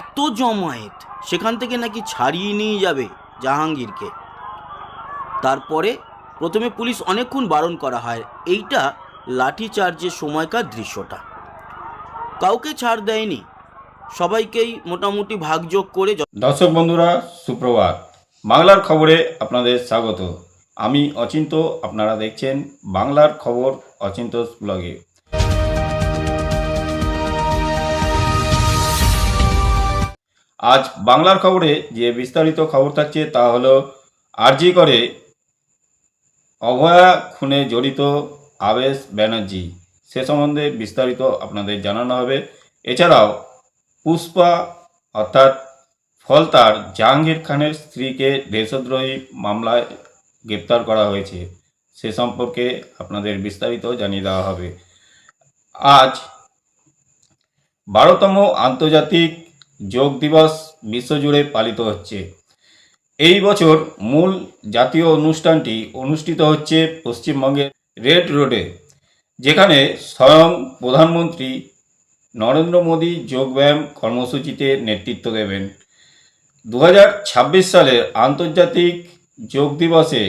এত জমায়েত, সেখান থেকে নাকি ছাড়িয়ে নিয়ে যাবে জাহাঙ্গীরকে। তারপরে প্রথমে পুলিশ অনেকক্ষণ বারণ করা হয়। এইটা লাঠিচার্জের সময়কার দৃশ্যটা। কাউকে ছাড় দেয়নি, সবাইকেই মোটামুটি ভাগযোগ করে। দর্শক বন্ধুরা, সুপ্রভাত। বাংলার খবরে আপনাদের স্বাগত। আমি অচিন্ত, আপনারা দেখছেন বাংলার খবর অচিন্তস ব্লগে। আজ বাংলার খবরে যে বিস্তারিত খবর থাকছে তা হলো আরজি করে অভয়া খুনে জড়িত আবেশ ব্যানার্জি, সে সম্বন্ধে বিস্তারিত আপনাদের জানানো হবে। এছাড়াও পুষ্পা অর্থাৎ ফলতার জাহাঙ্গীর খানের স্ত্রীকে দেশদ্রোহী মামলায় গ্রেপ্তার করা হয়েছে, সে সম্পর্কে আপনাদের বিস্তারিত জানিয়ে দেওয়া হবে। আজ 12তম আন্তর্জাতিক যোগ দিবস বিশ্বজুড়ে পালিত হচ্ছে। এই বছর মূল জাতীয় অনুষ্ঠানটি অনুষ্ঠিত হচ্ছে পশ্চিমবঙ্গের রেড রোডে, যেখানে স্বয়ং প্রধানমন্ত্রী নরেন্দ্র মোদী যোগব্যায়াম কর্মসূচিতে নেতৃত্ব দেবেন। 2026 সালের আন্তর্জাতিক যোগ দিবসে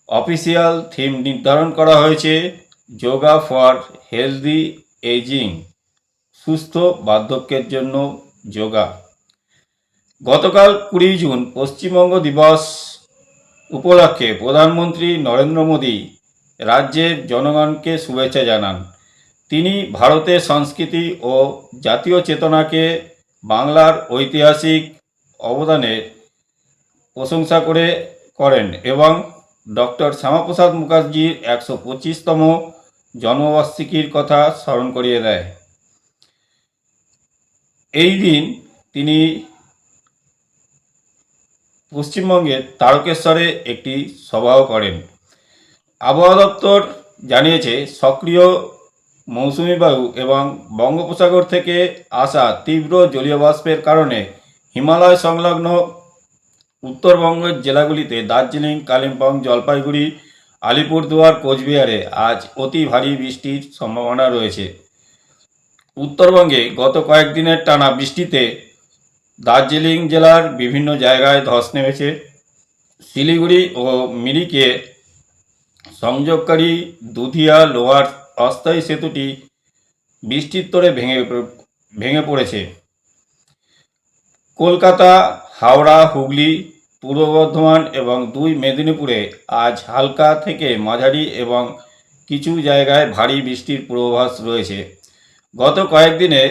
অফিসিয়াল থিম নির্ধারণ করা হয়েছে যোগা ফর হেলদি এজিং, সুস্থ বার্ধক্যের জন্য যোগা। গতকাল 20 জুন পশ্চিমবঙ্গ দিবস উপলক্ষে প্রধানমন্ত্রী নরেন্দ্র মোদী রাজ্যের জনগণকে শুভেচ্ছা জানান। তিনি ভারতের সংস্কৃতি ও জাতীয় চেতনাকে বাংলার ঐতিহাসিক অবদানের প্রশংসা করেন এবং ডক্টর শ্যামাপ্রসাদ মুখার্জির 125তম জন্মবার্ষিকীর কথা স্মরণ করিয়ে দেয়। এই দিন তিনি পশ্চিমবঙ্গের তারকেশ্বরে একটি সভাও করেন। আবহাওয়া দপ্তর জানিয়েছে সক্রিয় মৌসুমি বায়ু এবং বঙ্গোপসাগর থেকে আসা তীব্র জলীয় বাষ্পের কারণে হিমালয় সংলগ্ন উত্তরবঙ্গের জেলাগুলিতে দার্জিলিং, কালিম্পং, জলপাইগুড়ি, আলিপুরদুয়ার, কোচবিহারে আজ অতি ভারী বৃষ্টির সম্ভাবনা রয়েছে। উত্তরবঙ্গে গত কয়েকদিনের টানা বৃষ্টিতে দার্জিলিং জেলার বিভিন্ন জায়গায় ধস নেমেছে। শিলিগুড়ি ও মিরিকে সংযোগকারী দুধিয়া লোহার অস্থায়ী সেতুটি বৃষ্টির তোড়ে ভেঙে পড়েছে। কলকাতা, হাওড়া, হুগলি, পূর্ব বর্ধমান এবং 2 মেদিনীপুরে আজ হালকা থেকে মাঝারি এবং কিছু জায়গায় ভারী বৃষ্টির পূর্বাভাস রয়েছে। গত কয়েকদিনে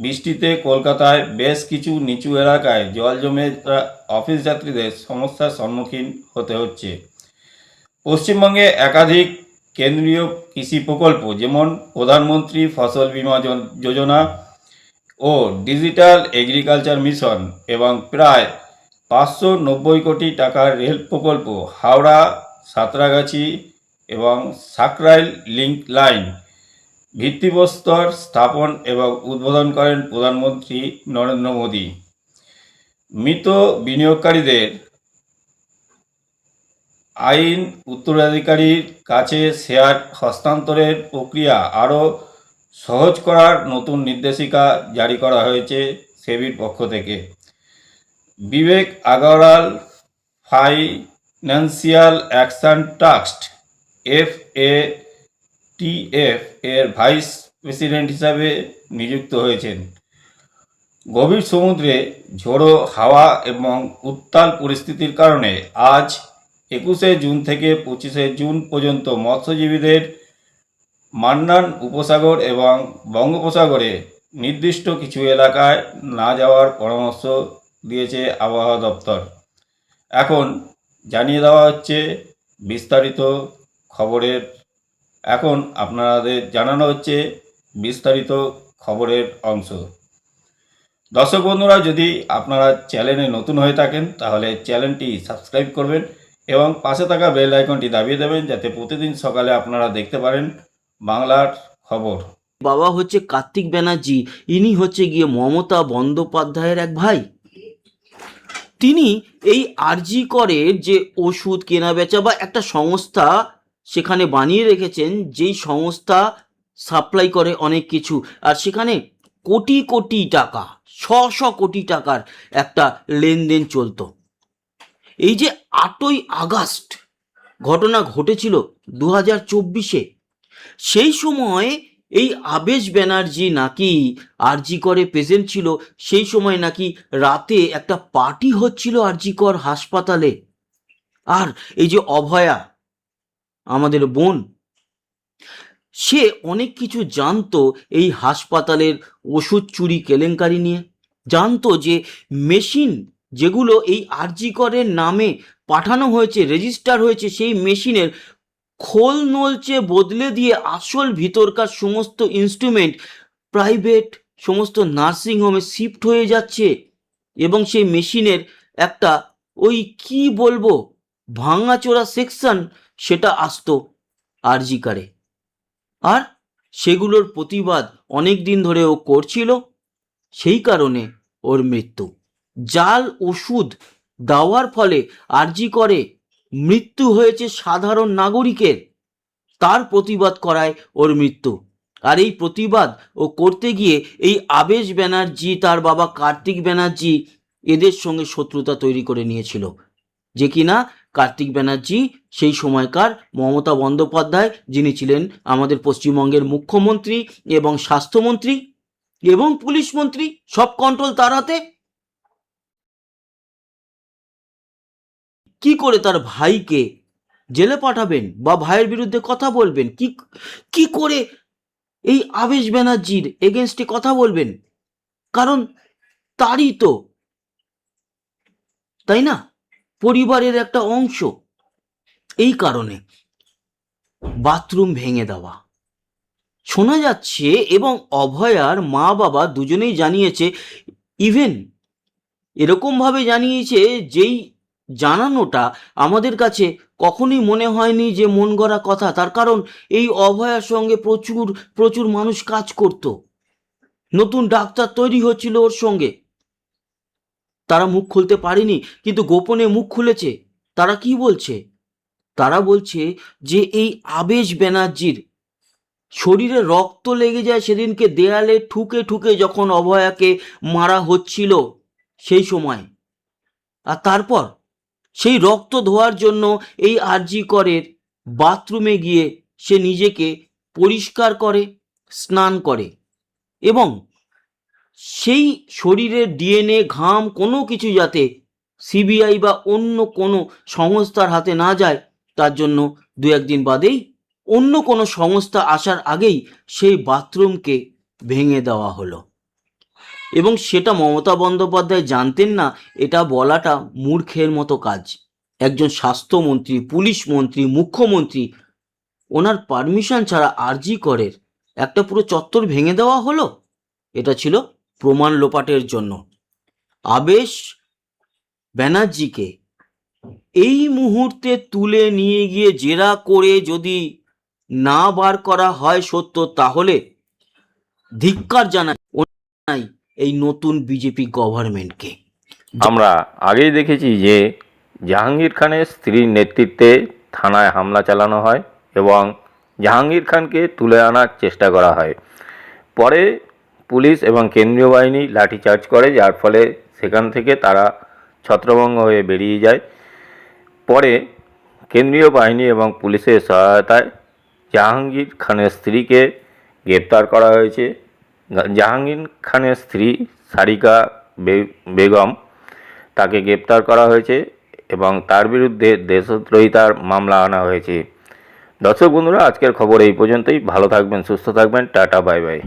বৃষ্টিতে কলকাতায় বেশ কিছু নিচু এলাকায় জল জমে অফিস যাত্রীদের সমস্যার সম্মুখীন হতে হচ্ছে। পশ্চিমবঙ্গে একাধিক কেন্দ্রীয় কৃষি প্রকল্প, যেমন প্রধানমন্ত্রী ফসল বীমা যোজনা ও ডিজিটাল এগ্রিকালচার মিশন এবং প্রায় 590 কোটি টাকার রেল প্রকল্প হাওড়া, সাঁতরাগাছি এবং সাকরাইল লিঙ্ক লাইন ভিত্তিপ্রস্তর স্থাপন এবং উদ্বোধন করেন প্রধানমন্ত্রী নরেন্দ্র মোদী। মৃত বিনিয়োগকারীদের আইন উত্তরাধিকারীর কাছে শেয়ার হস্তান্তরের প্রক্রিয়া আরও সহজ করার নতুন নির্দেশিকা জারি করা হয়েছে সেবির পক্ষ থেকে। Vivek Agarwal financial action task FATF এর ভাইস প্রেসিডেন্ট হিসাবে নিযুক্ত হয়েছেন। গভীর সমুদ্রে ঝোড়ো হাওয়া এবং উত্তাল পরিস্থিতির কারণে আজ 21শে জুন থেকে 25শে জুন পর্যন্ত মৎস্যজীবীদের মান্নান উপসাগর এবং বঙ্গোপসাগরে নির্দিষ্ট কিছু এলাকায় না যাওয়ার পরামর্শ দিয়েছে আবহাওয়া দপ্তর। এখন জানিয়ে দেওয়া হচ্ছে বিস্তারিত খবরের এখন আপনাদের জানানো হচ্ছে বিস্তারিত খবরের অংশ। দর্শক বন্ধুরা, যদি আপনারা চ্যানেলে নতুন হয়ে থাকেন তাহলে চ্যানেলটি সাবস্ক্রাইব করবেন এবং পাশে থাকা বেল আইকনটি দাবিয়ে দেবেন, যাতে প্রতিদিন সকালে আপনারা দেখতে পারেন বাংলার খবর। বাবা হচ্ছে কার্তিক ব্যানার্জি, ইনি হচ্ছে গিয়ে মমতা বন্দ্যোপাধ্যায়ের এক ভাই। তিনি এই আরজি করে যে ওষুধ কেনা বেচা বা একটা সংস্থা সেখানে বানিয়ে রেখেছেন, যেই সংস্থা সাপ্লাই করে অনেক কিছু, আর সেখানে কোটি কোটি টাকা কোটি টাকার একটা লেনদেন চলতো। এই যে 8ই আগস্ট ঘটনা ঘটেছিল 2024-এ, সেই সময় এই আবেশ ব্যানার্জি নাকি আরজি করে প্রেজেন্ট ছিল। সেই সময় নাকি রাতে একটা পার্টি হচ্ছিল আরজি কর হাসপাতালে। আর এই যে অভয়া, আমাদের বোন, সে অনেক কিছু জানতো এই হাসপাতালের ওষুধ চুরি কেলেঙ্কারি নিয়ে। জানতো যে মেশিন যেগুলো এই আরজি করের নামে পাঠানো হয়েছে, রেজিস্টার হয়েছে, সেই মেশিনের খোল নলচে বদলে দিয়ে আসল ভিতরকার সমস্ত ইনস্ট্রুমেন্ট প্রাইভেট সমস্ত নার্সিংহোমে শিফট হয়ে যাচ্ছে। এবং সেই মেশিনের একটা ওই কি বলবো ভাঙাচোরা সেকশন সেটা আসতো আরজি কারে। আর সেগুলোর প্রতিবাদ অনেক দিন ধরে ও করছিল, সেই কারণে ওর মৃত্যু। জাল ওষুধ দেওয়ার ফলে আরজি করে মৃত্যু হয়েছে সাধারণ নাগরিকের, তার প্রতিবাদ করায় ওর মৃত্যু। আর এই প্রতিবাদ ও করতে গিয়ে এই আবেশ ব্যানার্জি, তার বাবা কার্তিক ব্যানার্জি, এদের সঙ্গে শত্রুতা তৈরি করে নিয়েছিল। যে কিনা কার্তিক ব্যানার্জি সেই সময়কার মমতা বন্দ্যোপাধ্যায়, যিনি ছিলেন আমাদের পশ্চিমবঙ্গের মুখ্যমন্ত্রী এবং স্বাস্থ্যমন্ত্রী এবং পুলিশ মন্ত্রী, সব কন্ট্রোল তার হাতে। কি করে তার ভাইকে জেলে পাঠাবেন বা ভাইয়ের বিরুদ্ধে কথা বলবেন? কি করে এই আবেশ ব্যানার্জির এগেনস্টে কথা বলবেন? কারণ তারই তো, তাই না, পরিবারের একটা অংশ। এই কারণে বাথরুম ভেঙে দেওয়া শোনা যাচ্ছে। এবং অভয়ার মা বাবা দুজনেই জানিয়েছে, ইভেন এরকমভাবে জানিয়েছে যেই জানানোটা আমাদের কাছে কখনোই মনে হয়নি যে মন গড়া কথা। তার কারণ এই অভয়ার সঙ্গে প্রচুর প্রচুর মানুষ কাজ করত, নতুন ডাক্তার তৈরি হচ্ছিল ওর সঙ্গে। তারা মুখ খুলতে পারেনি, কিন্তু গোপনে মুখ খুলেছে। তারা কি বলছে? তারা বলছে যে এই আবেশ ব্যানার্জির শরীরে রক্ত লেগে যায় সেদিনকে দেয়ালে ঠুকে ঠুকে যখন অভয়াকে মারা হচ্ছিল সেই সময়। আর তারপর সেই রক্ত ধোয়ার জন্য এই আরজি করের বাথরুমে গিয়ে সে নিজেকে পরিষ্কার করে, স্নান করে, এবং সেই শরীরের ডিএনএ, ঘাম কোনো কিছু যাতে সিবিআই বা অন্য কোনো সংস্থার হাতে না যায়, তার জন্য দু একদিন বাদেই অন্য কোনো সংস্থা আসার আগেই সেই বাথরুমকে ভেঙে দেওয়া হলো। এবং সেটা মমতা বন্দ্যোপাধ্যায় জানতেন না, এটা বলাটা মূর্খের মতো কাজ। একজন স্বাস্থ্যমন্ত্রী, পুলিশ মন্ত্রী, মুখ্যমন্ত্রী, ওনার পারমিশন ছাড়া আরজি করের একটা পুরো চত্বর ভেঙে দেওয়া হলো। এটা ছিল প্রমাণ লোপাটের জন্য। আবেশ ব্যানার্জিকে এই মুহূর্তে তুলে নিয়ে গিয়ে জেরা করে যদি না বার করা হয় সত্য, তাহলে ধিক্কার জানাই এই নতুন বিজেপি গভর্নমেন্টকে। আমরা আগেই দেখেছি যে জাহাঙ্গীর খানের স্ত্রীর নেতৃত্বে থানায় হামলা চালানো হয় এবং জাহাঙ্গীর খানকে তুলে আনার চেষ্টা করা হয়। পরে পুলিশ এবং কেন্দ্রীয় বাহিনী লাঠিচার্জ করে, যার ফলে সেখান থেকে তারা ছত্রভঙ্গ হয়ে বেরিয়ে যায়। পরে কেন্দ্রীয় বাহিনী এবং পুলিশের সহায়তায় জাহাঙ্গীর খানের স্ত্রীকে গ্রেপ্তার করা হয়েছে। জাহাঙ্গীর খানের স্ত্রী সারিকা বেগম, তাকে গ্রেপ্তার করা হয়েছে এবং তার বিরুদ্ধে দেশদ্রোহিতার মামলা আনা হয়েছে। দর্শক বন্ধুরা, আজকের খবর এই পর্যন্তই। ভালো থাকবেন, সুস্থ থাকবেন, টাটা, বাই বাই।